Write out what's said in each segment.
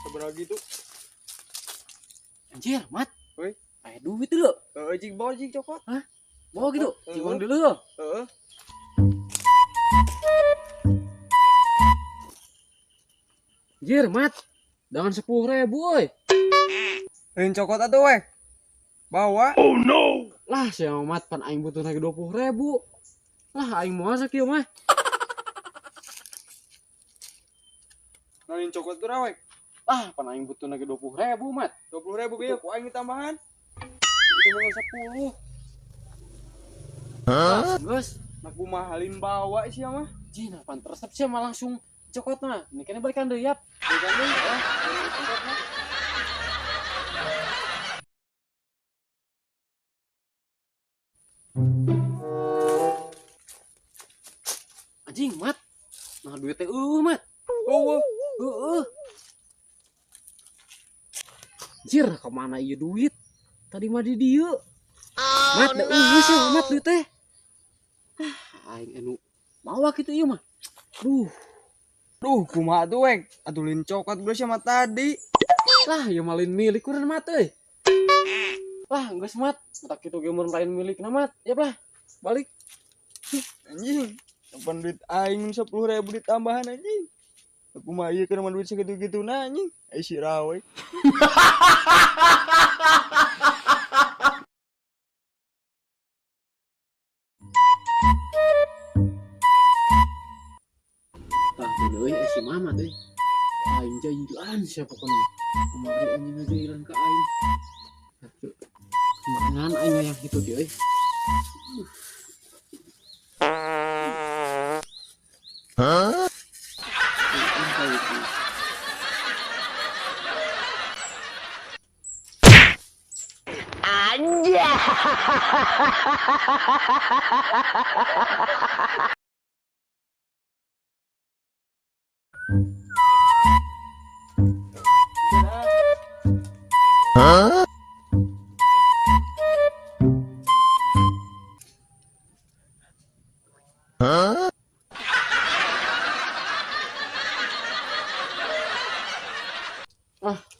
Seberapa gitu? Anjir, Mat. Woi, Kayak duit dulu. jing bawa jing cokot. Hah? Bawa gitu. Heeh. Ciuman dulu lo. Heeh. Anjir, Mat. Dengan 10.000, woy. Lain cokot atuh weh. Bawa. Lah, si Mat pan aing butuh lagi 20.000. Lah, aing mau masak kieu mah. Lain cokot tuh rawek. Ah, pan aing butuh lagi 20.000, Mat. 20.000 kieu ku aing tambahan. Itu mah 10. Hah? Gus, Aku mahalin bawa sih mah. Jina pan resep sih mah langsung cokotna. Ini kan balikan deui yap. Bukan deui. Anjing, Mat. Nah, duit teh Mat. Oh, Anjir, kemana ieu duit? Tadi mah di dieu. Mat, da sih Mat duit teh. Aing anu bawa kitu ieu mah. duh, kumaha tuh weh. Atuh lain cokot geus sama tadi. Lah, ieu malin milik urang Mat euy. Lah, geus Mat. Tak kitu ge mun lain milikna Mat. Ya lah, balik. Anjing. Kapan duit aing 10.000 ditambahan anjing. Aku mah ieu keur duit segitu-gitu nah anjing. Ai si rawe. Tah deui si Mama teh. Aing jailan siapa pokona. Kemarin anjing jailan ka aing. Atuh. Kemarin aing yang kitu teh euy. Ah,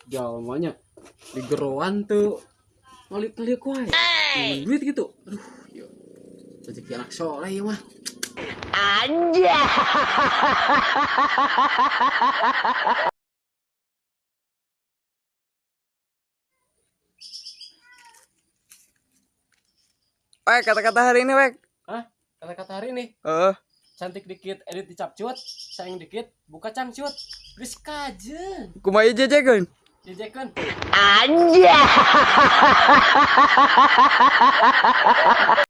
jalmanya di geroan tuh ngelik-ngelik wae. Ngomong duit gitu. Aduh, yo. Rezeki anak soleh ya mah. Weh, kata-kata hari ini weh. Hah? Kata-kata hari ini cantik dikit edit dicapcut, sayang dikit buka cangcut. Geus kajeun. Kumaha ieu jejekeun? Jejekeun.